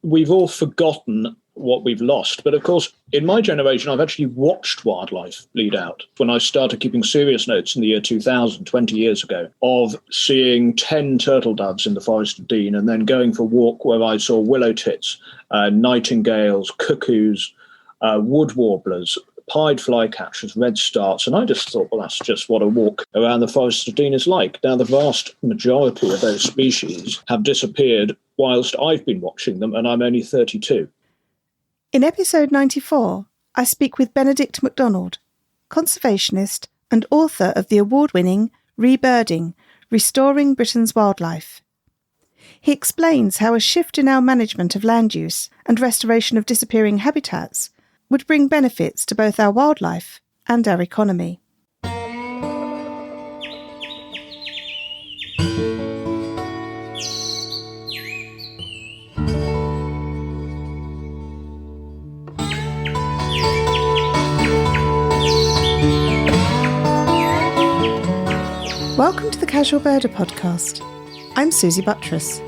we've all forgotten what we've lost. But of course, in my generation, I've actually watched wildlife bleed out. When I started keeping serious notes in the year 2000, 20 years ago, of seeing 10 turtle doves in the Forest of Dean and then going for a walk where I saw willow tits, nightingales, cuckoos, wood warblers, pied flycatchers, red starts, and I just thought, well, that's just what a walk around the Forest of Dean is like. Now, the vast majority of those species have disappeared whilst I've been watching them, and I'm only 32. In episode 94, I speak with Benedict Macdonald, conservationist and author of the award-winning Rebirding, Restoring Britain's Wildlife. He explains how a shift in our management of land use and restoration of disappearing habitats would bring benefits to both our wildlife and our economy. Welcome to the Casual Birder podcast. I'm Susie Buttress.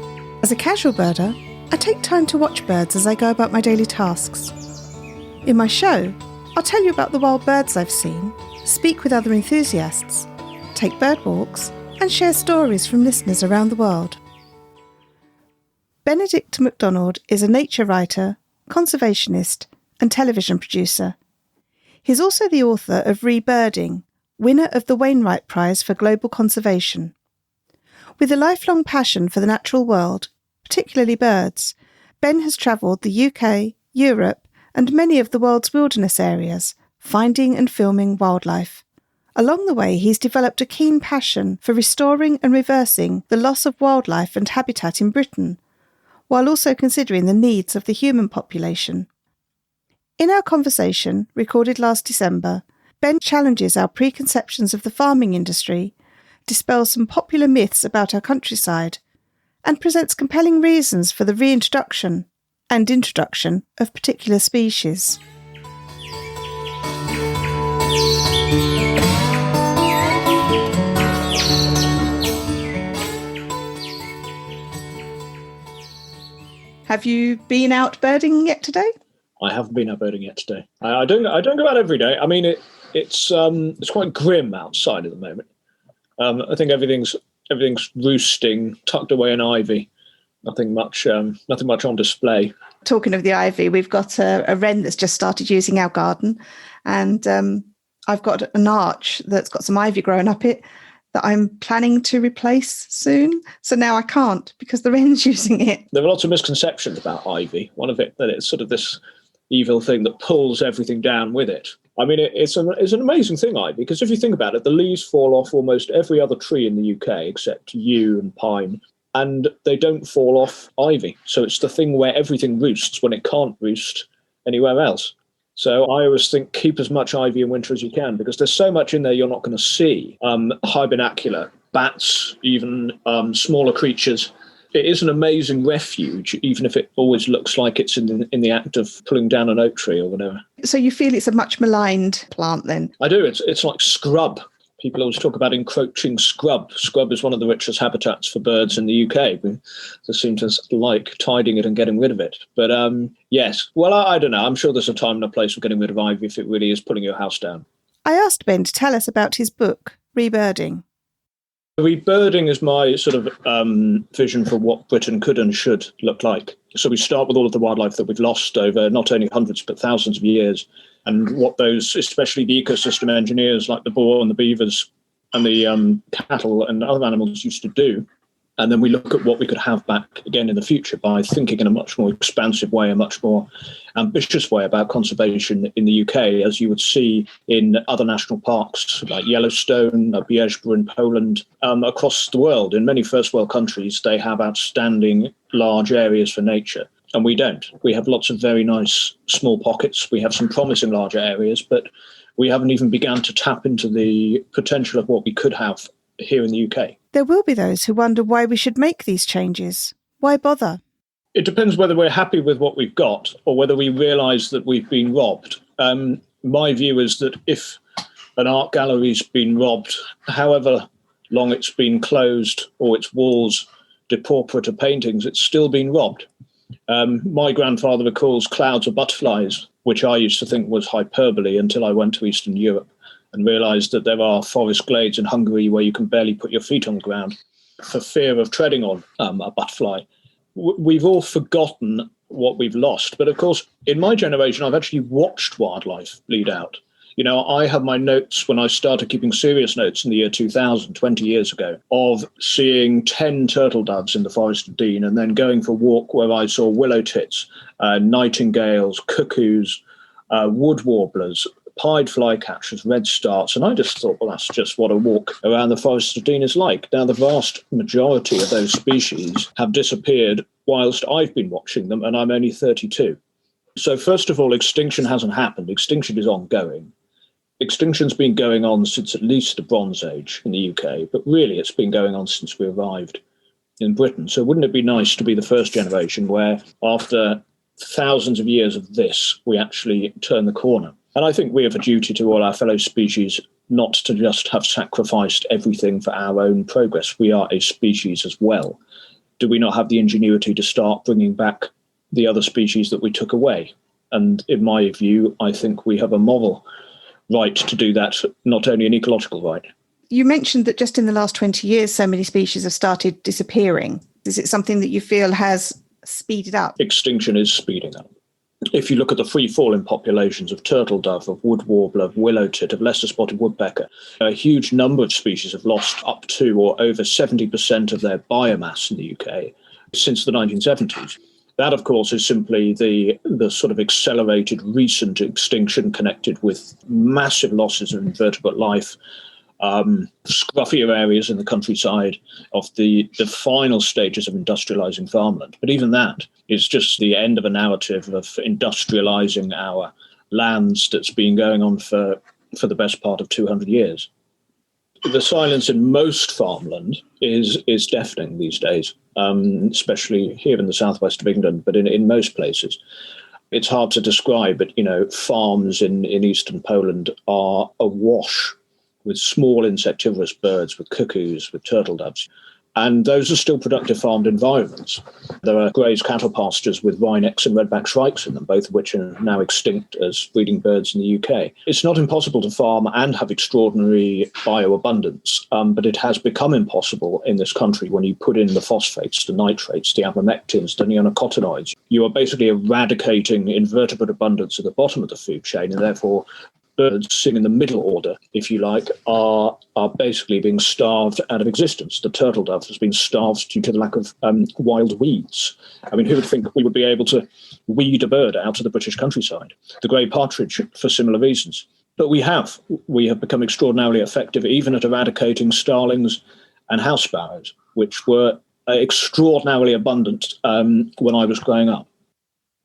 As a casual birder, I take time to watch birds as I go about my daily tasks. In my show, I'll tell you about the wild birds I've seen, speak with other enthusiasts, take bird walks, and share stories from listeners around the world. Benedict Macdonald is a nature writer, conservationist, and television producer. He's also the author of Rebirding, winner of the Wainwright Prize for Global Conservation. With a lifelong passion for the natural world, particularly birds, Ben has travelled the UK, Europe, and many of the world's wilderness areas, finding and filming wildlife. Along the way, he's developed a keen passion for restoring and reversing the loss of wildlife and habitat in Britain, while also considering the needs of the human population. In our conversation, recorded last December, Ben challenges our preconceptions of the farming industry, dispels some popular myths about our countryside, and presents compelling reasons for the reintroduction and introduction of particular species. Have you been out birding yet today? I haven't been out birding yet today. I don't go out every day. I mean, it's quite grim outside at the moment. I think everything's roosting, tucked away in ivy. Nothing much on display. Talking of the ivy, we've got a wren that's just started using our garden, and I've got an arch that's got some ivy growing up it that I'm planning to replace soon. So now I can't because the wren's using it. There are lots of misconceptions about ivy. One of it that it's sort of this evil thing that pulls everything down with it. I mean, it's an amazing thing, ivy, because if you think about it, the leaves fall off almost every other tree in the UK except yew and pine, and they don't fall off ivy. So it's the thing where everything roosts when it can't roost anywhere else. So I always think keep as much ivy in winter as you can, because there's so much in there you're not going to see. Hibernacula, bats, even smaller creatures. It is an amazing refuge, even if it always looks like it's in the act of pulling down an oak tree or whatever. So you feel it's a much maligned plant then? I do. It's like scrub. People always talk about encroaching scrub. Scrub is one of the richest habitats for birds in the UK. We just seem to like tidying it and getting rid of it. But yes, well, I don't know. I'm sure there's a time and a place for getting rid of ivy if it really is pulling your house down. I asked Ben to tell us about his book, Rebirding. Rebirding is my sort of vision for what Britain could and should look like. So we start with all of the wildlife that we've lost over not only hundreds but thousands of years, and what those, especially the ecosystem engineers like the boar and the beavers and the cattle and other animals used to do. And then we look at what we could have back again in the future by thinking in a much more expansive way, a much more ambitious way about conservation in the UK, as you would see in other national parks like Yellowstone, Bieszczba in Poland, across the world. In many first world countries, they have outstanding large areas for nature. And we don't. We have lots of very nice small pockets. We have some promising larger areas, but we haven't even begun to tap into the potential of what we could have here in the UK. There will be those who wonder why we should make these changes. Why bother? It depends whether we're happy with what we've got or whether we realise that we've been robbed. My view is that if an art gallery's been robbed, however long it's been closed or its walls depauperate of paintings, it's still been robbed. My grandfather recalls clouds of butterflies, which I used to think was hyperbole until I went to Eastern Europe and realised that there are forest glades in Hungary where you can barely put your feet on the ground for fear of treading on a butterfly. We've all forgotten what we've lost. But of course, in my generation, I've actually watched wildlife bleed out. You know, I have my notes when I started keeping serious notes in the year 2000, 20 years ago, of seeing 10 turtle doves in the Forest of Dean and then going for a walk where I saw willow tits, nightingales, cuckoos, wood warblers, pied flycatchers, redstarts. And I just thought, well, that's just what a walk around the Forest of Dean is like. Now, the vast majority of those species have disappeared whilst I've been watching them, and I'm only 32. So first of all, extinction hasn't happened. Extinction is ongoing. Extinction's been going on since at least the Bronze Age in the UK, but really it's been going on since we arrived in Britain. So wouldn't it be nice to be the first generation where, after thousands of years of this, we actually turn the corner? And I think we have a duty to all our fellow species not to just have sacrificed everything for our own progress. We are a species as well. Do we not have the ingenuity to start bringing back the other species that we took away? And in my view, I think we have a moral right to do that, not only an ecological right. You mentioned that just in the last 20 years, so many species have started disappearing. Is it something that you feel has speeded up? Extinction is speeding up. If you look at the free falling populations of turtle dove, of wood warbler, of willow tit, of lesser spotted woodpecker, a huge number of species have lost up to or over 70% of their biomass in the UK since the 1970s. That, of course, is simply the sort of accelerated recent extinction connected with massive losses of invertebrate life, scruffier areas in the countryside, of the final stages of industrialising farmland. But even that is just the end of a narrative of industrialising our lands that's been going on for the best part of 200 years. The silence in most farmland is deafening these days, especially here in the southwest of England, but in most places. It's hard to describe, but, you know, farms in eastern Poland are awash with small insectivorous birds, with cuckoos, with turtle doves. And those are still productive farmed environments. There are grazed cattle pastures with wrynecks and redback shrikes in them, both of which are now extinct as breeding birds in the UK. It's not impossible to farm and have extraordinary bioabundance, but it has become impossible in this country when you put in the phosphates, the nitrates, the abamectins, the neonicotinoids. You are basically eradicating invertebrate abundance at the bottom of the food chain, and therefore birds sitting in the middle order, if you like, are basically being starved out of existence. The turtle dove has been starved due to the lack of wild weeds. I mean, who would think we would be able to weed a bird out of the British countryside? The grey partridge, for similar reasons. But we have become extraordinarily effective even at eradicating starlings and house sparrows, which were extraordinarily abundant when I was growing up.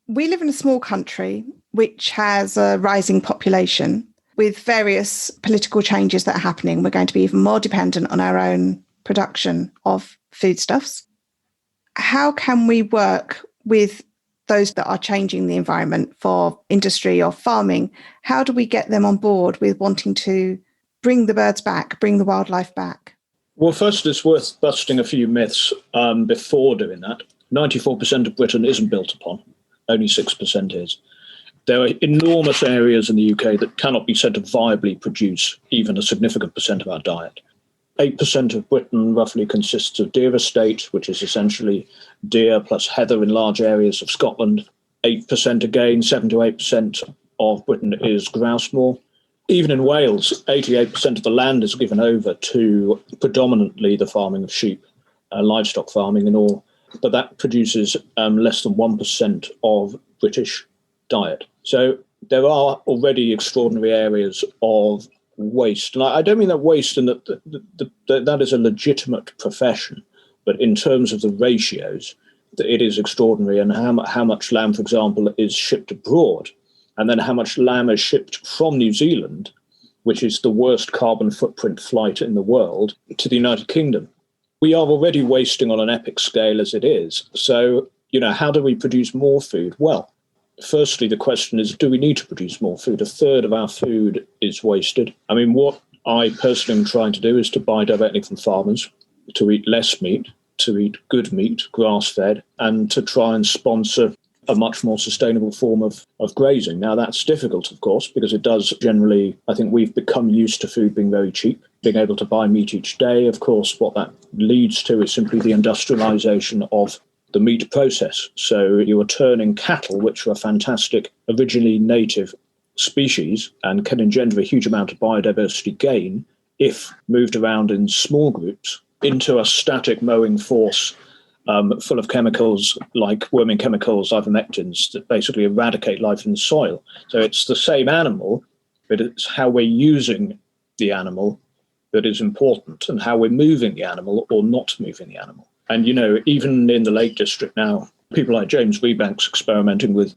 We live in a small country which has a rising population. With various political changes that are happening, we're going to be even more dependent on our own production of foodstuffs. How can we work with those that are changing the environment for industry or farming? How do we get them on board with wanting to bring the birds back, bring the wildlife back? Well, first, it's worth busting a few myths before doing that. 94% of Britain isn't built upon. Only 6% is. There are enormous areas in the UK that cannot be said to viably produce even a significant percent of our diet. 8% of Britain roughly consists of deer estate, which is essentially deer plus heather in large areas of Scotland. 8% again, 7 to 8% of Britain is grouse moor. Even in Wales, 88% of the land is given over to predominantly the farming of sheep, livestock farming and all. But that produces less than 1% of British diet. So there are already extraordinary areas of waste. And I don't mean that waste in that that is a legitimate profession, but in terms of the ratios, it is extraordinary. And how much lamb, for example, is shipped abroad, and then how much lamb is shipped from New Zealand, which is the worst carbon footprint flight in the world, to the United Kingdom. We are already wasting on an epic scale as it is. So, you know, how do we produce more food? Well, firstly, the question is, do we need to produce more food? A third of our food is wasted. I mean, what I personally am trying to do is to buy directly from farmers, to eat less meat, to eat good meat, grass-fed, and to try and sponsor a much more sustainable form of grazing. Now, that's difficult, of course, because it does generally, I think we've become used to food being very cheap, being able to buy meat each day. Of course, what that leads to is simply the industrialization of the meat process. So you are turning cattle, which are fantastic, originally native species and can engender a huge amount of biodiversity gain if moved around in small groups, into a static mowing force full of chemicals like worming chemicals, ivermectins, that basically eradicate life in the soil. So it's the same animal, but it's how we're using the animal that is important, and how we're moving the animal or not moving the animal. And, even in the Lake District now, people like James Rebank's experimenting with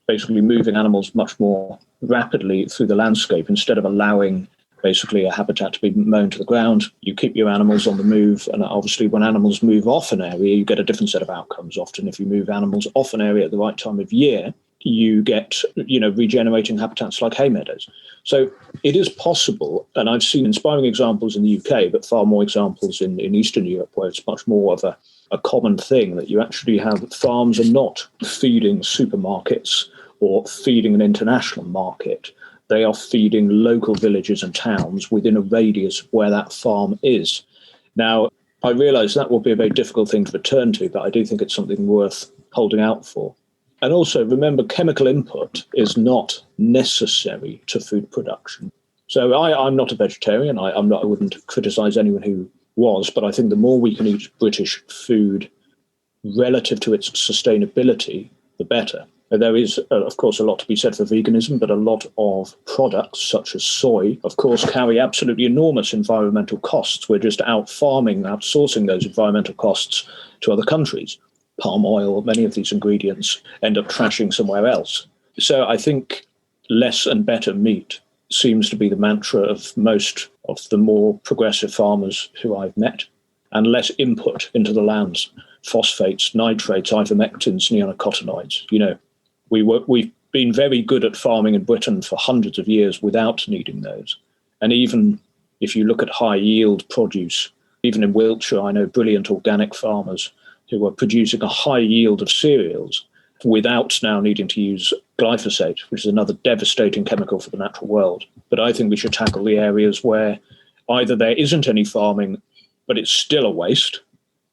basically moving animals much more rapidly through the landscape instead of allowing basically a habitat to be mown to the ground. You keep your animals on the move, and obviously when animals move off an area, you get a different set of outcomes. Often if you move animals off an area at the right time of year, you get, regenerating habitats like hay meadows. So it is possible, and I've seen inspiring examples in the UK, but far more examples in Eastern Europe, where it's much more of a common thing, that you actually have farms are not feeding supermarkets or feeding an international market. They are feeding local villages and towns within a radius of where that farm is. Now, I realise that will be a very difficult thing to return to, but I do think it's something worth holding out for. And also, remember, chemical input is not necessary to food production. So I'm not a vegetarian. I wouldn't criticise anyone who was, but I think the more we can eat British food relative to its sustainability, the better. There is, of course, a lot to be said for veganism, but a lot of products, such as soy, of course, carry absolutely enormous environmental costs. We're just outsourcing those environmental costs to other countries. Palm oil, many of these ingredients end up trashing somewhere else. So I think less and better meat seems to be the mantra of most of the more progressive farmers who I've met, and less input into the lands, phosphates, nitrates, ivermectins, neonicotinoids. We've been very good at farming in Britain for hundreds of years without needing those. And even if you look at high yield produce, even in Wiltshire, I know brilliant organic farmers who are producing a high yield of cereals without now needing to use glyphosate, which is another devastating chemical for the natural world. But I think we should tackle the areas where either there isn't any farming, but it's still a waste,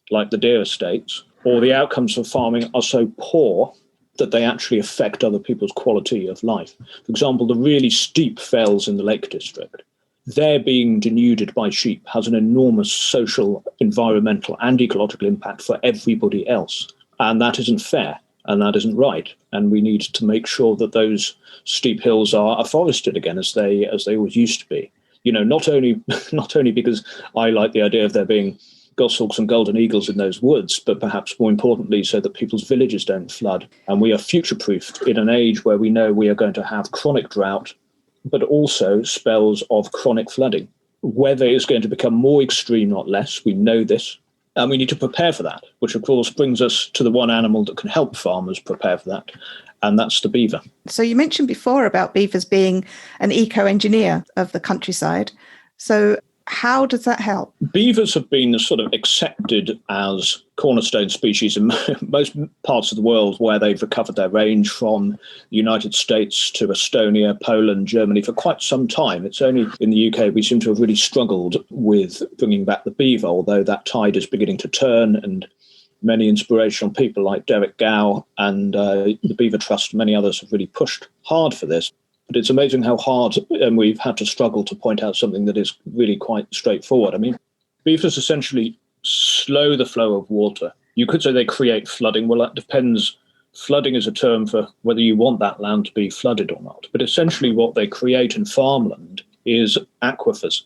like the deer estates, or the outcomes of farming are so poor that they actually affect other people's quality of life. For example, the really steep fells in the Lake District, their being denuded by sheep has an enormous social, environmental and ecological impact for everybody else. And that isn't fair, and that isn't right. And we need to make sure that those steep hills are forested again, as they always used to be. Not only because I like the idea of there being goshawks and golden eagles in those woods, but perhaps more importantly, so that people's villages don't flood. And we are future-proofed in an age where we know we are going to have chronic drought, but also spells of chronic flooding. Weather is going to become more extreme, not less. We know this. And we need to prepare for that, which of course brings us to the one animal that can help farmers prepare for that, and that's the beaver. So you mentioned before about beavers being an eco-engineer of the countryside. So how does that help? Beavers have been sort of accepted as cornerstone species in most parts of the world where they've recovered their range, from the United States to Estonia, Poland, Germany, for quite some time. It's only in the UK we seem to have really struggled with bringing back the beaver, although that tide is beginning to turn, and many inspirational people like Derek Gow and the Beaver Trust and many others have really pushed hard for this. But it's amazing how hard we've had to struggle to point out something that is really quite straightforward. I mean, beavers essentially slow the flow of water. You could say they create flooding. Well, that depends. Flooding is a term for whether you want that land to be flooded or not. But essentially what they create in farmland is aquifers.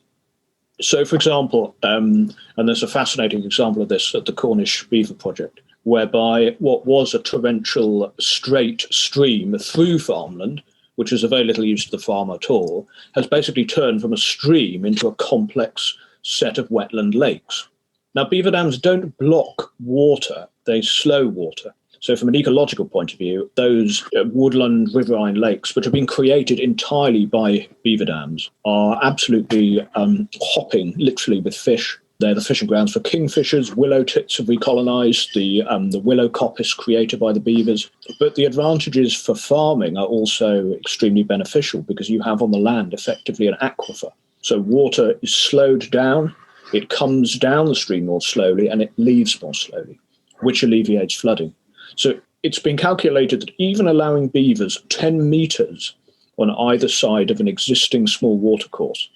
So, for example, and there's a fascinating example of this at the Cornish Beaver Project, whereby what was a torrential straight stream through farmland, which is of very little use to the farm at all, has basically turned from a stream into a complex set of wetland lakes. Now, beaver dams don't block water, they slow water. So from an ecological point of view, those woodland riverine lakes, which have been created entirely by beaver dams, are absolutely hopping, literally, with fish They're the fishing grounds for kingfishers. Willow tits have recolonised, the willow coppice created by the beavers. But the advantages for farming are also extremely beneficial because you have on the land effectively an aquifer. So water is slowed down, it comes down the stream more slowly, and it leaves more slowly, which alleviates flooding. So it's been calculated that even allowing beavers 10 metres on either side of an existing small watercourse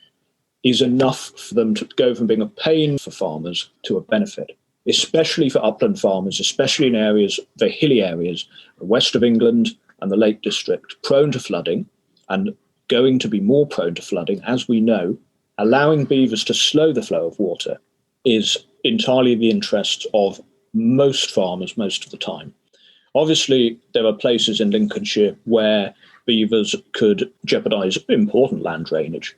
is enough for them to go from being a pain for farmers to a benefit, especially for upland farmers, especially in areas, the hilly areas, west of England and the Lake District, prone to flooding and going to be more prone to flooding, as we know. Allowing beavers to slow the flow of water is entirely the interests of most farmers most of the time. Obviously, there are places in Lincolnshire where beavers could jeopardise important land drainage.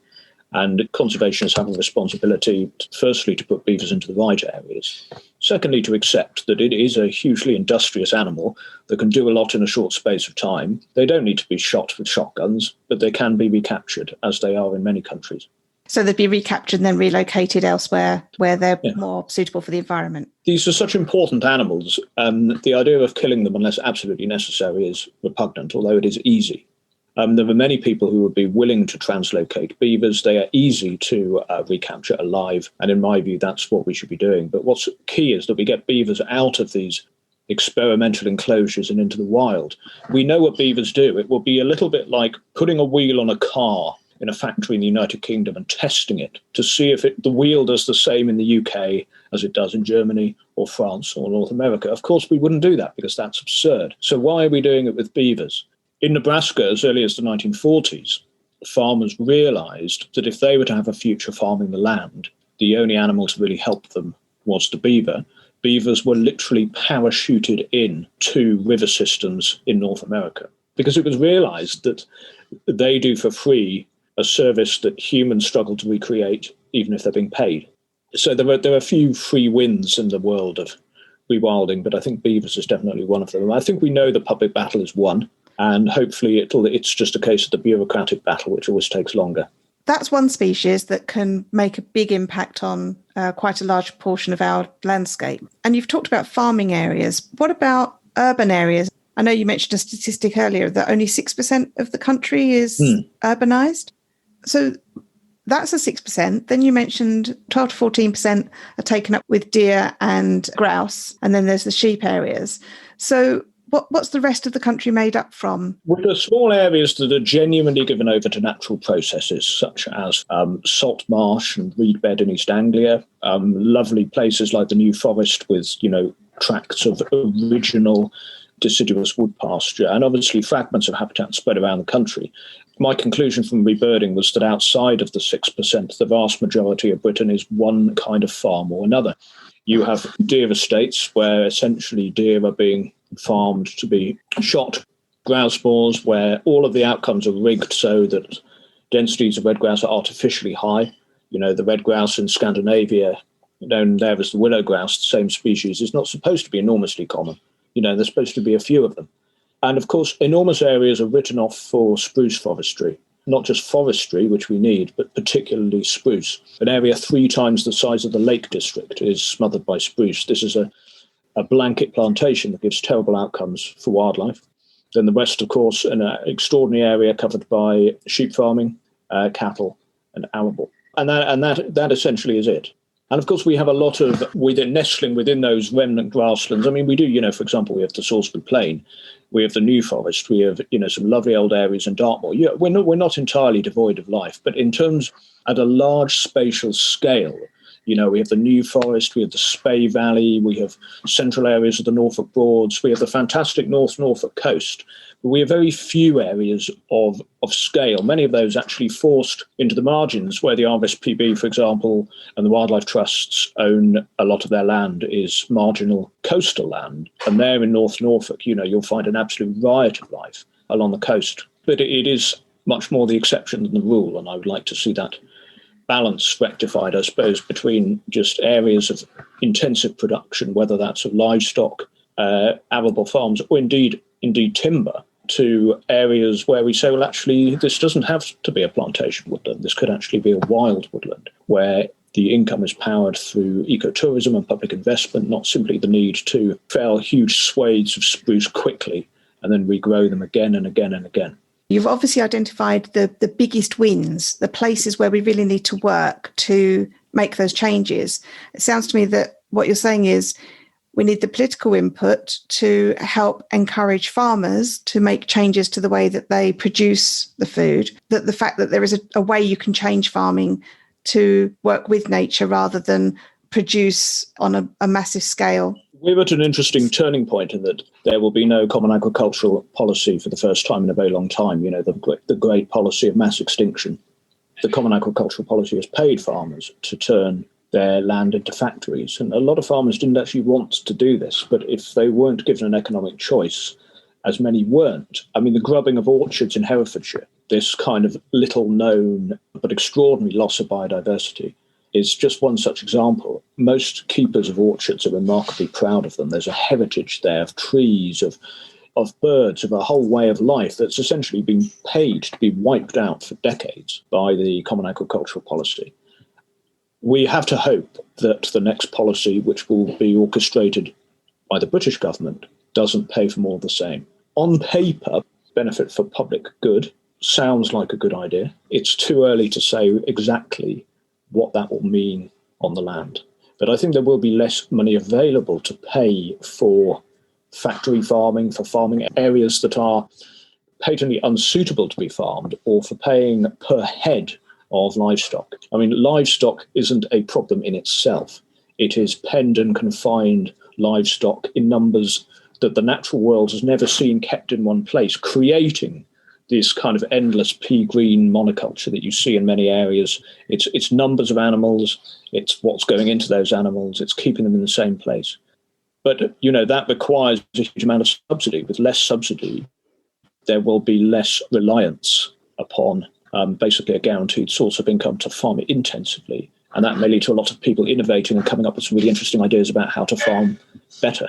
And conservationists have a responsibility, firstly, to put beavers into the right areas. Secondly, to accept that it is a hugely industrious animal that can do a lot in a short space of time. They don't need to be shot with shotguns, but they can be recaptured, as they are in many countries. So they'd be recaptured and then relocated elsewhere where they're more suitable for the environment. These are such important animals. The idea of killing them unless absolutely necessary is repugnant, although it is easy. There are many people who would be willing to translocate beavers. They are easy to recapture alive. And in my view, that's what we should be doing. But what's key is that we get beavers out of these experimental enclosures and into the wild. We know what beavers do. It will be a little bit like putting a wheel on a car in a factory in the United Kingdom and testing it to see if the wheel does the same in the UK as it does in Germany or France or North America. Of course, we wouldn't do that because that's absurd. So why are we doing it with beavers? In Nebraska, as early as the 1940s, farmers realised that if they were to have a future farming the land, the only animal to really help them was the beaver. Beavers were literally parachuted in to river systems in North America because it was realised that they do for free a service that humans struggle to recreate, even if they're being paid. So there are a few free wins in the world of rewilding, but I think beavers is definitely one of them. I think we know the public battle is won. And hopefully it's just a case of the bureaucratic battle, which always takes longer. That's one species that can make a big impact on quite a large portion of our landscape. And you've talked about farming areas. What about urban areas? I know you mentioned a statistic earlier that only 6% of the country is urbanised. So that's a 6%. Then you mentioned 12 to 14% are taken up with deer and grouse. And then there's the sheep areas. So what's the rest of the country made up from? Well, the small areas that are genuinely given over to natural processes, such as salt marsh and reed bed in East Anglia, lovely places like the New Forest with, tracts of original deciduous wood pasture, and obviously fragments of habitat spread around the country. My conclusion from Rebirding was that outside of the 6%, the vast majority of Britain is one kind of farm or another. You have deer estates where essentially deer are being farmed to be shot, grouse moors where all of the outcomes are rigged so that densities of red grouse are artificially high. The red grouse in Scandinavia, known there as the willow grouse, the same species, is not supposed to be enormously common. There's supposed to be a few of them. And of course, enormous areas are written off for spruce forestry, not just forestry, which we need, but particularly spruce. An area 3 times the size of the Lake District is smothered by spruce. This is a blanket plantation that gives terrible outcomes for wildlife. Then the rest, of course, an extraordinary area covered by sheep farming, cattle, and arable. And that essentially is it. And of course, we have a lot of nestling within those remnant grasslands. I mean, we do, for example, we have the Salisbury Plain, we have the New Forest, we have, some lovely old areas in Dartmoor. Yeah, we're not entirely devoid of life, but in terms at a large spatial scale, we have the New Forest, we have the Spey Valley, we have central areas of the Norfolk Broads, we have the fantastic North Norfolk coast. But we have very few areas of scale, many of those actually forced into the margins where the RSPB, for example, and the wildlife trusts own a lot of their land is marginal coastal land. And there in North Norfolk, you'll find an absolute riot of life along the coast. But it is much more the exception than the rule, and I would like to see that balance rectified, I suppose, between just areas of intensive production, whether that's of livestock, arable farms, or indeed timber, to areas where we say, well, actually, this doesn't have to be a plantation woodland. This could actually be a wild woodland, where The income is powered through ecotourism and public investment, not simply the need to fell huge swathes of spruce quickly and then regrow them again and again and again. You've obviously identified the biggest wins, the places where we really need to work to make those changes. It sounds to me that what you're saying is we need the political input to help encourage farmers to make changes to the way that they produce the food, that the fact that there is a way you can change farming to work with nature rather than produce on a massive scale. We're at an interesting turning point in that there will be no common agricultural policy for the first time in a very long time. You know, the great policy of mass extinction. The common agricultural policy has paid farmers to turn their land into factories. And a lot of farmers didn't actually want to do this. But if they weren't given an economic choice, as many weren't, I mean, the grubbing of orchards in Herefordshire, this kind of little known but extraordinary loss of biodiversity, is just one such example. Most keepers of orchards are remarkably proud of them. There's a heritage there of trees, of birds, of a whole way of life that's essentially been paid to be wiped out for decades by the Common Agricultural Policy. We have to hope that the next policy, which will be orchestrated by the British government, doesn't pay for more of the same. On paper, benefit for public good sounds like a good idea. It's too early to say exactly what that will mean on the land. But I think there will be less money available to pay for factory farming, for farming areas that are patently unsuitable to be farmed, or for paying per head of livestock. I mean, livestock isn't a problem in itself. It is penned and confined livestock in numbers that the natural world has never seen kept in one place, creating this kind of endless pea-green monoculture that you see in many areas. It's numbers of animals, it's what's going into those animals, it's keeping them in the same place. But, you know, that requires a huge amount of subsidy. With less subsidy, there will be less reliance upon basically a guaranteed source of income to farm it intensively. And that may lead to a lot of people innovating and coming up with some really interesting ideas about how to farm better.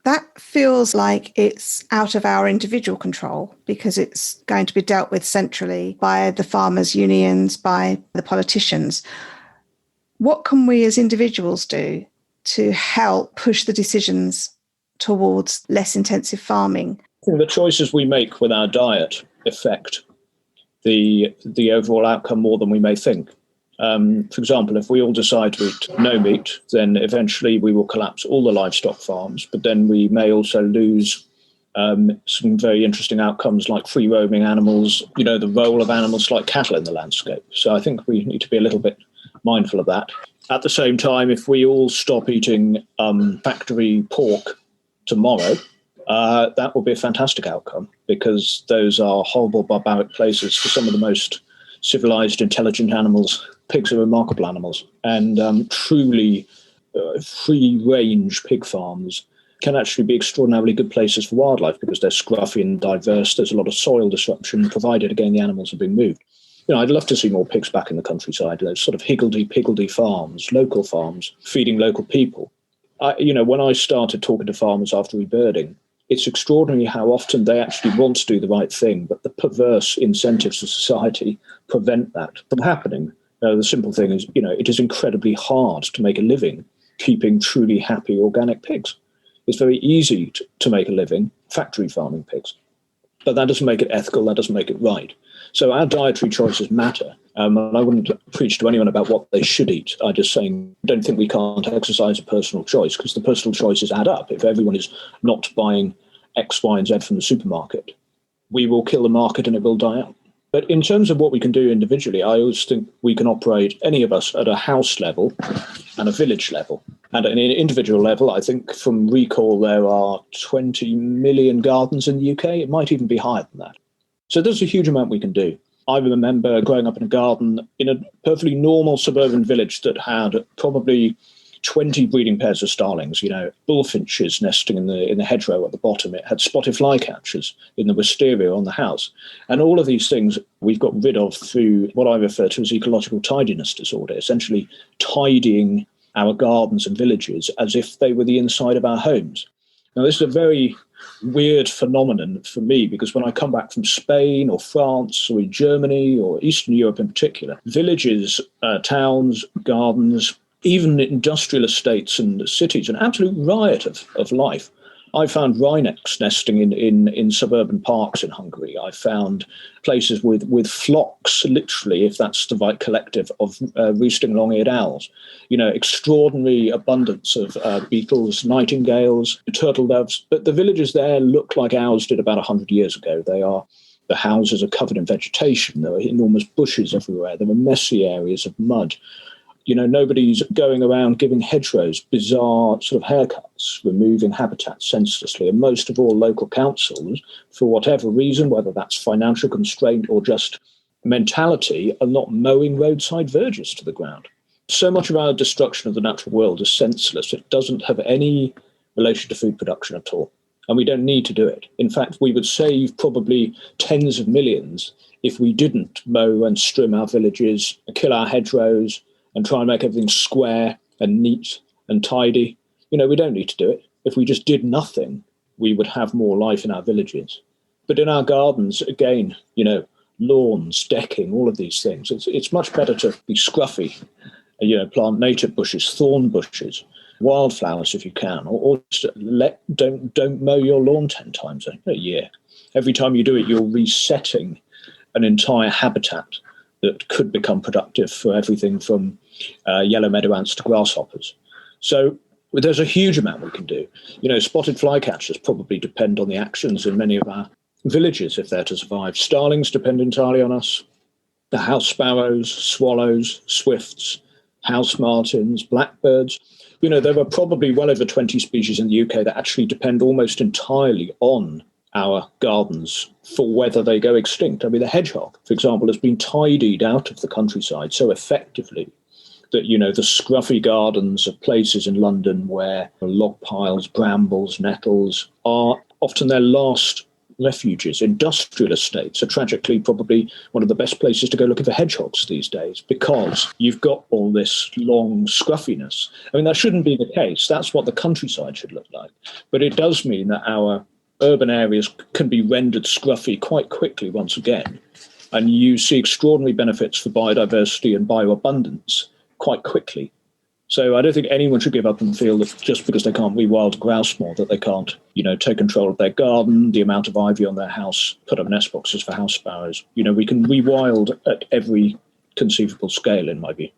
That feels like it's out of our individual control because it's going to be dealt with centrally by the farmers' unions, by the politicians. What can we as individuals do to help push the decisions towards less intensive farming? I think the choices we make with our diet affect the overall outcome more than we may think. For example, if we all decide to eat no meat, then eventually we will collapse all the livestock farms, but then we may also lose some very interesting outcomes like free roaming animals, you know, the role of animals like cattle in the landscape. So I think we need to be a little bit mindful of that. At the same time, if we all stop eating factory pork tomorrow, that will be a fantastic outcome, because those are horrible, barbaric places for some of the most civilized, intelligent animals. Pigs are remarkable animals, and truly free-range pig farms can actually be extraordinarily good places for wildlife because they're scruffy and diverse. There's a lot of soil disruption, provided, again, the animals have been moved. You know, I'd love to see more pigs back in the countryside, those sort of higgledy-piggledy farms, local farms, feeding local people. When I started talking to farmers after rebirding, it's extraordinary how often they actually want to do the right thing, but the perverse incentives of society prevent that from happening. The simple thing is, it is incredibly hard to make a living keeping truly happy organic pigs. It's very easy to make a living factory farming pigs, but that doesn't make it ethical, that doesn't make it right. So our dietary choices matter. And I wouldn't preach to anyone about what they should eat. I just saying, don't think we can't exercise a personal choice, because the personal choices add up. If everyone is not buying X, Y, and Z from the supermarket, we will kill the market and it will die out. But in terms of what we can do individually, I always think we can operate, any of us, at a house level and a village level. And at an individual level, I think from recall, there are 20 million gardens in the UK. It might even be higher than that. So there's a huge amount we can do. I remember growing up in a garden in a perfectly normal suburban village that had probably 20 breeding pairs of starlings, bullfinches nesting in the hedgerow at the bottom. It had spotted flycatchers in the wisteria on the house. And all of these things we've got rid of through what I refer to as ecological tidiness disorder, essentially tidying our gardens and villages as if they were the inside of our homes. Now, this is a very weird phenomenon for me, because when I come back from Spain or France or in Germany or Eastern Europe in particular, villages, towns, gardens, even industrial estates and cities, an absolute riot of life. I found wrynecks nesting in suburban parks in Hungary. I found places with flocks, literally, if that's the right collective, of roosting long-eared owls. Extraordinary abundance of beetles, nightingales, turtle doves. But the villages there look like ours did about 100 years ago. The houses are covered in vegetation. There are enormous bushes everywhere. There are messy areas of mud. Nobody's going around giving hedgerows bizarre sort of haircuts, removing habitat senselessly. And most of all, local councils, for whatever reason, whether that's financial constraint or just mentality, are not mowing roadside verges to the ground. So much of our destruction of the natural world is senseless. It doesn't have any relation to food production at all. And we don't need to do it. In fact, we would save probably tens of millions if we didn't mow and trim our villages, kill our hedgerows, and try and make everything square and neat and tidy. We don't need to do it. If we just did nothing, we would have more life in our villages. But in our gardens, again, lawns, decking, all of these things, it's much better to be scruffy, plant native bushes, thorn bushes, wildflowers if you can, or just don't mow your lawn 10 times a year. Every time you do it, you're resetting an entire habitat that could become productive for everything from yellow meadow ants to grasshoppers. So there's a huge amount we can do. Spotted flycatchers probably depend on the actions in many of our villages if they're to survive. Starlings depend entirely on us. The house sparrows, swallows, swifts, house martins, blackbirds. There are probably well over 20 species in the UK that actually depend almost entirely on our gardens for whether they go extinct. The hedgehog, for example, has been tidied out of the countryside so effectively that, the scruffy gardens of places in London where log piles, brambles, nettles are often their last refuges. Industrial estates are tragically probably one of the best places to go looking for hedgehogs these days, because you've got all this long scruffiness. That shouldn't be the case. That's what the countryside should look like. But it does mean that our urban areas can be rendered scruffy quite quickly once again. And you see extraordinary benefits for biodiversity and bioabundance quite quickly. So I don't think anyone should give up and feel that just because they can't rewild grouse more, that they can't, take control of their garden, the amount of ivy on their house, put up nest boxes for house sparrows. We can rewild at every conceivable scale, in my view.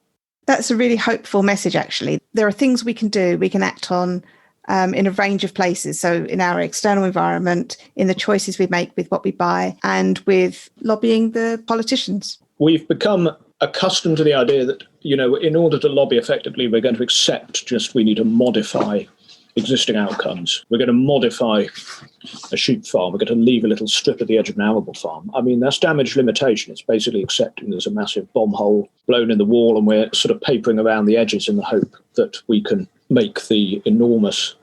That's a really hopeful message, actually. There are things we can do, we can act on in a range of places. So in our external environment, in the choices we make with what we buy, and with lobbying the politicians. We've become accustomed to the idea that, in order to lobby effectively, we're going to accept we need to modify existing outcomes. We're going to modify a sheep farm. We're going to leave a little strip at the edge of an arable farm. That's damage limitation. It's basically accepting there's a massive bomb hole blown in the wall and we're sort of papering around the edges in the hope that we can make the enormous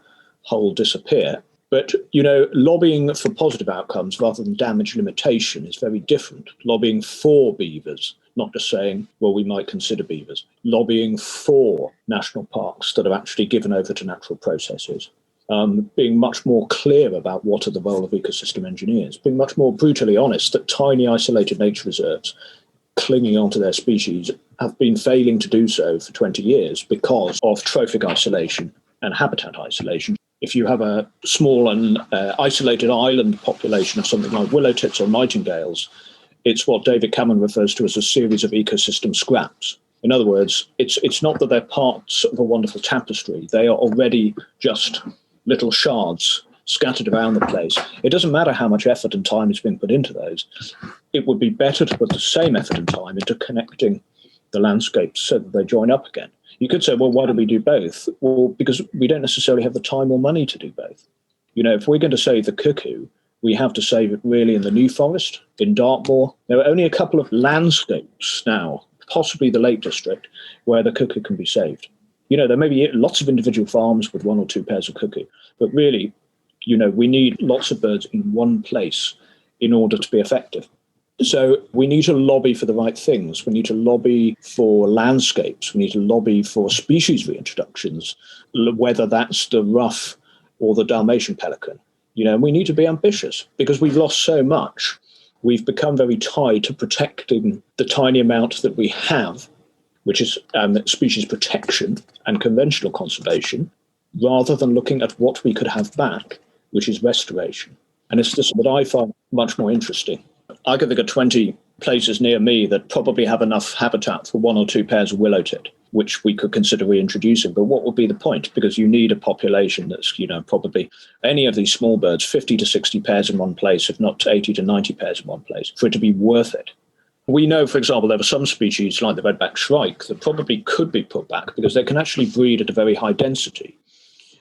hole disappear. But, lobbying for positive outcomes rather than damage limitation is very different. Lobbying for beavers, not just saying, well, we might consider beavers. Lobbying for national parks that are actually given over to natural processes. Being much more clear about what are the role of ecosystem engineers. Being much more brutally honest that tiny isolated nature reserves clinging onto their species have been failing to do so for 20 years because of trophic isolation and habitat isolation. If you have a small and isolated island population of something like willow tits or nightingales, it's what David Cameron refers to as a series of ecosystem scraps. In other words, it's not that they're parts of a wonderful tapestry. They are already just little shards scattered around the place. It doesn't matter how much effort and time has been put into those. It would be better to put the same effort and time into connecting the landscapes so that they join up again. You could say, well, why do we do both? Well, because we don't necessarily have the time or money to do both. If we're going to save the cuckoo, we have to save it really in the New Forest, in Dartmoor. There are only a couple of landscapes now, possibly the Lake District, where the cuckoo can be saved. There may be lots of individual farms with one or two pairs of cuckoo, but really, we need lots of birds in one place in order to be effective. So we need to lobby for the right things. We need to lobby for landscapes. We need to lobby for species reintroductions, whether that's the ruff or the Dalmatian pelican. We need to be ambitious because we've lost so much. We've become very tied to protecting the tiny amount that we have, which is species protection and conventional conservation, rather than looking at what we could have back, which is restoration. And it's just what I find much more interesting. I can think of 20 places near me that probably have enough habitat for 1 or 2 pairs of willow-tit, which we could consider reintroducing. But what would be the point? Because you need a population that's, probably any of these small birds, 50 to 60 pairs in one place, if not 80 to 90 pairs in one place, for it to be worth it. We know, for example, there are some species like the red-backed shrike that probably could be put back because they can actually breed at a very high density.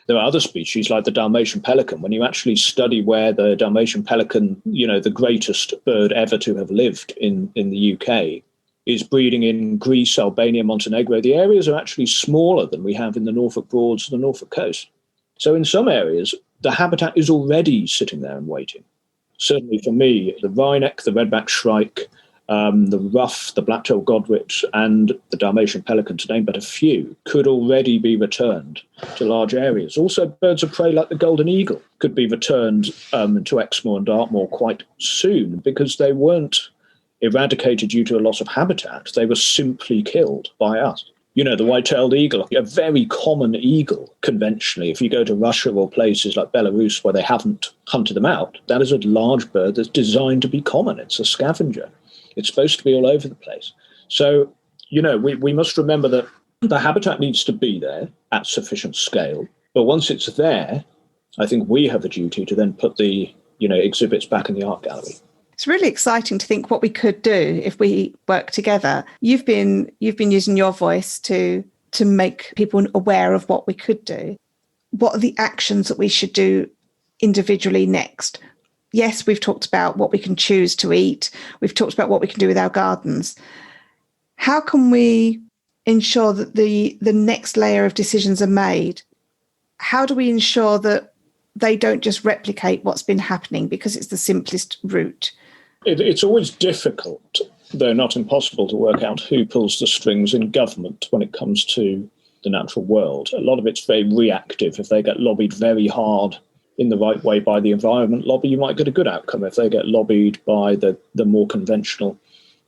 There are other species like the Dalmatian pelican. When you actually study where the Dalmatian pelican, the greatest bird ever to have lived in the UK, is breeding in Greece, Albania, Montenegro, the areas are actually smaller than we have in the Norfolk Broads and the Norfolk coast. So in some areas, the habitat is already sitting there and waiting. Certainly for me, the wryneck, the red-backed shrike, the ruff, the black-tailed godwit, and the Dalmatian pelican, to name but a few, could already be returned to large areas. Also, birds of prey like the golden eagle could be returned to Exmoor and Dartmoor quite soon because they weren't eradicated due to a loss of habitat. They were simply killed by us. The white-tailed eagle, a very common eagle conventionally. If you go to Russia or places like Belarus where they haven't hunted them out, that is a large bird that's designed to be common. It's a scavenger. It's supposed to be all over the place. So, we must remember that the habitat needs to be there at sufficient scale. But once it's there, I think we have a duty to then put the, exhibits back in the art gallery. It's really exciting to think what we could do if we work together. You've been using your voice to make people aware of what we could do. What are the actions that we should do individually next? Yes, we've talked about what we can choose to eat. We've talked about what we can do with our gardens. How can we ensure that the next layer of decisions are made? How do we ensure that they don't just replicate what's been happening because it's the simplest route? It's always difficult, though not impossible, to work out who pulls the strings in government when it comes to the natural world. A lot of it's very reactive. If they get lobbied very hard in the right way by the environment lobby, you might get a good outcome. If they get lobbied by the more conventional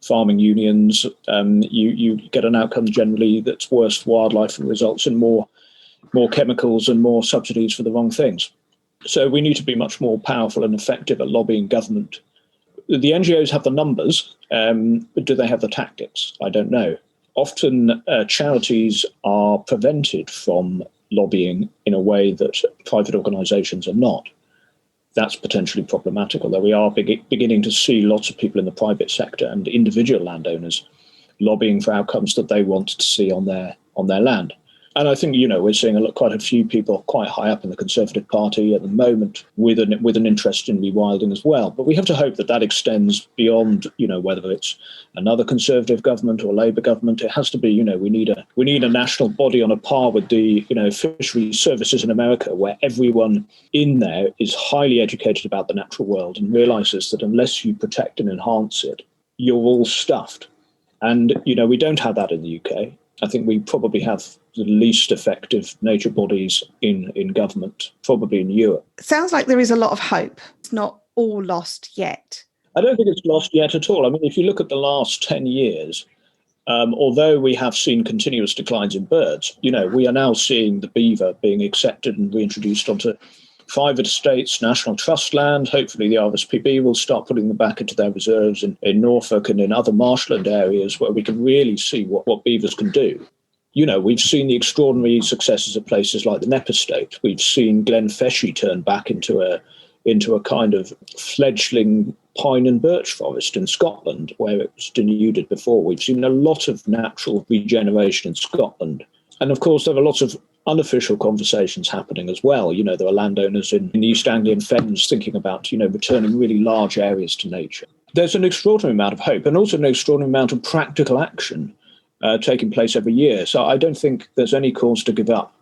farming unions, you get an outcome generally that's worse for wildlife and results in more chemicals and more subsidies for the wrong things. So we need to be much more powerful and effective at lobbying government. The NGOs have the numbers, but do they have the tactics? I don't know. Often charities are prevented from lobbying in a way that private organisations are not. That's potentially problematic, although we are beginning to see lots of people in the private sector and individual landowners lobbying for outcomes that they want to see on their land. And I think, we're seeing quite a few people quite high up in the Conservative Party at the moment with an interest in rewilding as well. But we have to hope that extends beyond, whether it's another Conservative government or Labour government. It has to be, we need a national body on a par with the, fishery services in America, where everyone in there is highly educated about the natural world and realises that unless you protect and enhance it, you're all stuffed. And, we don't have that in the UK. I think we probably have the least effective nature bodies in government, probably in Europe. It sounds like there is a lot of hope. It's not all lost yet. I don't think it's lost yet at all. I mean, if you look at the last 10 years, although we have seen continuous declines in birds, we are now seeing the beaver being accepted and reintroduced onto private estates, national trust land. Hopefully the RSPB will start putting them back into their reserves in Norfolk and in other marshland areas where we can really see what beavers can do. We've seen the extraordinary successes of places like the Knepp Estate. We've seen Glen Feshie turn back into a kind of fledgling pine and birch forest in Scotland, where it was denuded before. We've seen a lot of natural regeneration in Scotland. And of course, there are lots of unofficial conversations happening as well. There are landowners in the East Anglian Fens thinking about, returning really large areas to nature. There's an extraordinary amount of hope and also an extraordinary amount of practical action taking place every year. So I don't think there's any cause to give up,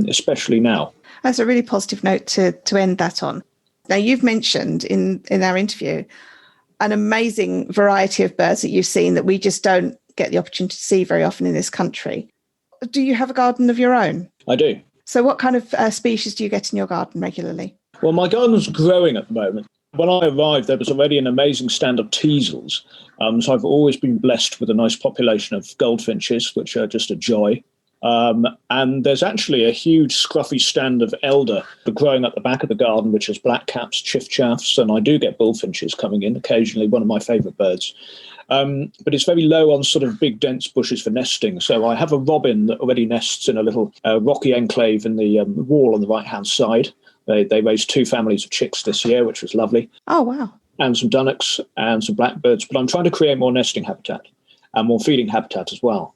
especially now. That's a really positive note to end that on. Now, you've mentioned in our interview an amazing variety of birds that you've seen that we just don't get the opportunity to see very often in this country. Do you have a garden of your own? I do. So what kind of species do you get in your garden regularly? Well, my garden's growing at the moment. When I arrived, there was already an amazing stand of teasels. So I've always been blessed with a nice population of goldfinches, which are just a joy. And there's actually a huge scruffy stand of elder growing at the back of the garden, which has blackcaps, chiffchaffs, and I do get bullfinches coming in occasionally, one of my favourite birds. But it's very low on sort of big, dense bushes for nesting. So I have a robin that already nests in a little rocky enclave in the wall on the right-hand side. They raised 2 families of chicks this year, which was lovely. Oh, wow. And some dunnocks and some blackbirds. But I'm trying to create more nesting habitat and more feeding habitat as well.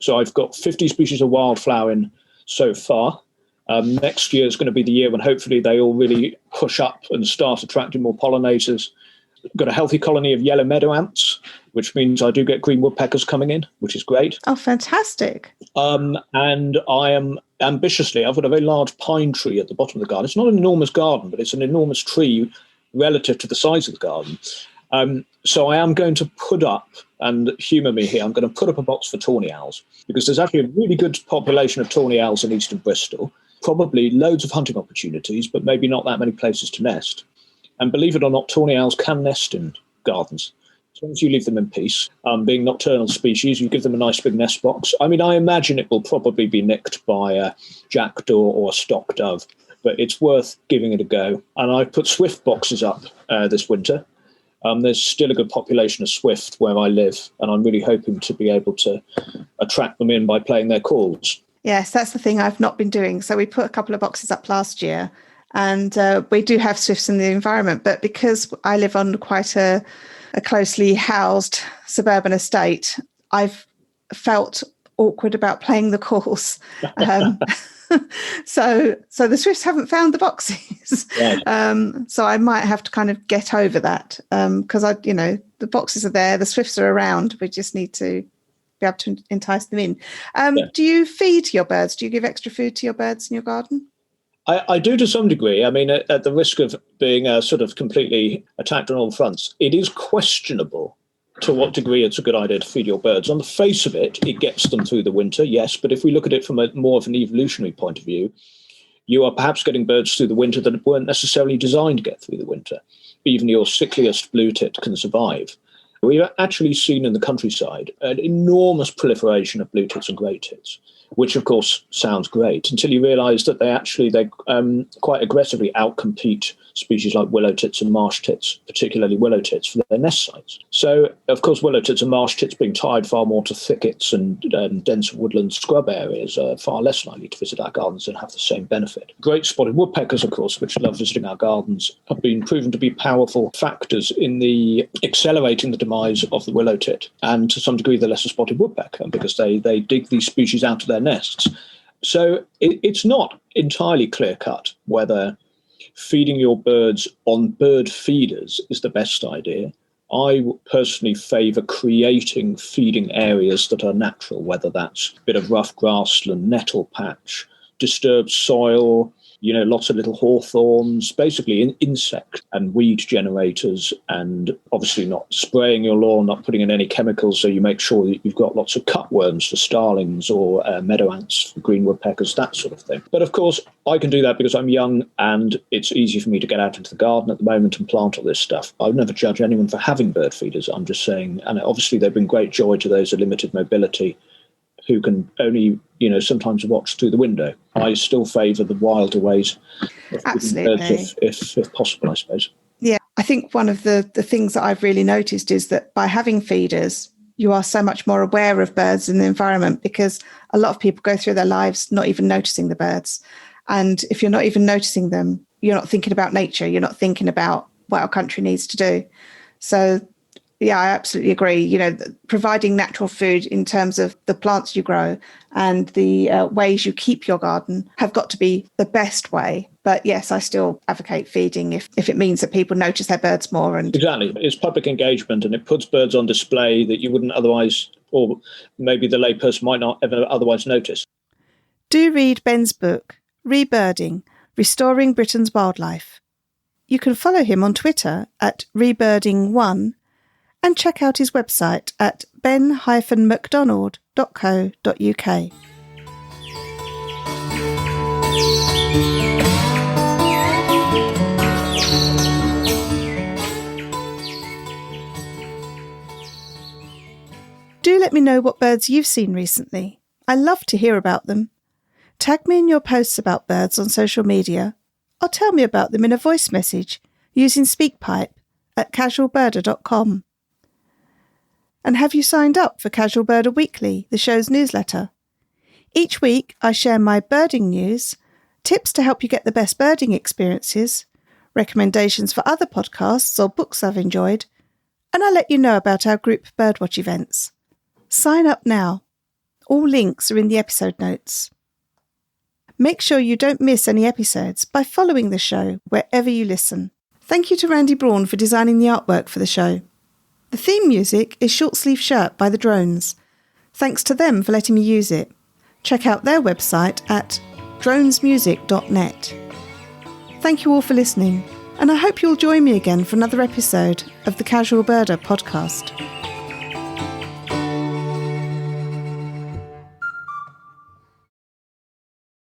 So I've got 50 species of wildflower in so far. Next year is going to be the year when hopefully they all really push up and start attracting more pollinators. Got a healthy colony of yellow meadow ants, which means I do get green woodpeckers coming in, which is great. Oh, fantastic. And I am ambitiously, I've got a very large pine tree at the bottom of the garden. It's not an enormous garden, but it's an enormous tree relative to the size of the garden. So I am going to put up, and humour me here, I'm going to put up a box for tawny owls, because there's actually a really good population of tawny owls in eastern Bristol, probably loads of hunting opportunities, but maybe not that many places to nest. And believe it or not, tawny owls can nest in gardens, as long as you leave them in peace. Being nocturnal species, you give them a nice big nest box. I mean, I imagine it will probably be nicked by a jackdaw or a stock dove, but it's worth giving it a go. And I've put swift boxes up this winter. There's still a good population of swift where I live, and I'm really hoping to be able to attract them in by playing their calls. Yes, that's the thing I've not been doing. So we put a couple of boxes up last year, and we do have swifts in the environment, but because I live on quite a closely housed suburban estate, I've felt awkward about playing the calls. So the swifts haven't found the boxes. Right. So I might have to kind of get over that, because the boxes are there, the swifts are around. We just need to be able to entice them in. Do you feed your birds? Do you give extra food to your birds in your garden? I do to some degree. I mean, at the risk of being sort of completely attacked on all fronts, it is questionable to what degree it's a good idea to feed your birds. On the face of it, it gets them through the winter, yes. But if we look at it from a more of an evolutionary point of view, you are perhaps getting birds through the winter that weren't necessarily designed to get through the winter. Even your sickliest blue tit can survive. We've actually seen in the countryside an enormous proliferation of blue tits and grey tits, which of course sounds great until you realise that they quite aggressively outcompete species like willow tits and marsh tits, particularly willow tits, for their nest sites. So, of course, willow tits and marsh tits being tied far more to thickets and dense woodland scrub areas are far less likely to visit our gardens and have the same benefit. Great spotted woodpeckers, of course, which love visiting our gardens, have been proven to be powerful factors in the accelerating the demise of the willow tit and to some degree the lesser spotted woodpecker, because they dig these species out of their nests. So it's not entirely clear-cut whether feeding your birds on bird feeders is the best idea. I personally favour creating feeding areas that are natural, whether that's a bit of rough grassland, nettle patch, disturbed soil, lots of little hawthorns, basically insect and weed generators, and obviously not spraying your lawn, not putting in any chemicals, so you make sure that you've got lots of cutworms for starlings or meadow ants for green woodpeckers, that sort of thing. But of course, I can do that because I'm young and it's easy for me to get out into the garden at the moment and plant all this stuff. I would never judge anyone for having bird feeders. I'm just saying, and obviously they bring great joy to those with limited mobility who can only, sometimes watch through the window. I still favour the wilder ways of Absolutely. if possible, I suppose. Yeah, I think one of the things that I've really noticed is that by having feeders, you are so much more aware of birds in the environment, because a lot of people go through their lives not even noticing the birds. And if you're not even noticing them, you're not thinking about nature. You're not thinking about what our country needs to do. So yeah, I absolutely agree. Providing natural food in terms of the plants you grow and the ways you keep your garden have got to be the best way. But yes, I still advocate feeding if it means that people notice their birds more. And exactly. It's public engagement and it puts birds on display that you wouldn't otherwise, or maybe the layperson might not ever otherwise notice. Do read Ben's book, Rebirding, Restoring Britain's Wildlife. You can follow him on Twitter at Rebirding1 and check out his website at ben-macdonald.co.uk. Do let me know what birds you've seen recently. I love to hear about them. Tag me in your posts about birds on social media, or tell me about them in a voice message using SpeakPipe at casualbirder.com. And have you signed up for Casual Birder Weekly, the show's newsletter? Each week I share my birding news, tips to help you get the best birding experiences, recommendations for other podcasts or books I've enjoyed, and I let you know about our group birdwatch events. Sign up now. All links are in the episode notes. Make sure you don't miss any episodes by following the show wherever you listen. Thank you to Randy Braun for designing the artwork for the show. The theme music is Short Sleeve Shirt by the Drones. Thanks to them for letting me use it. Check out their website at dronesmusic.net. Thank you all for listening, and I hope you'll join me again for another episode of the Casual Birder podcast.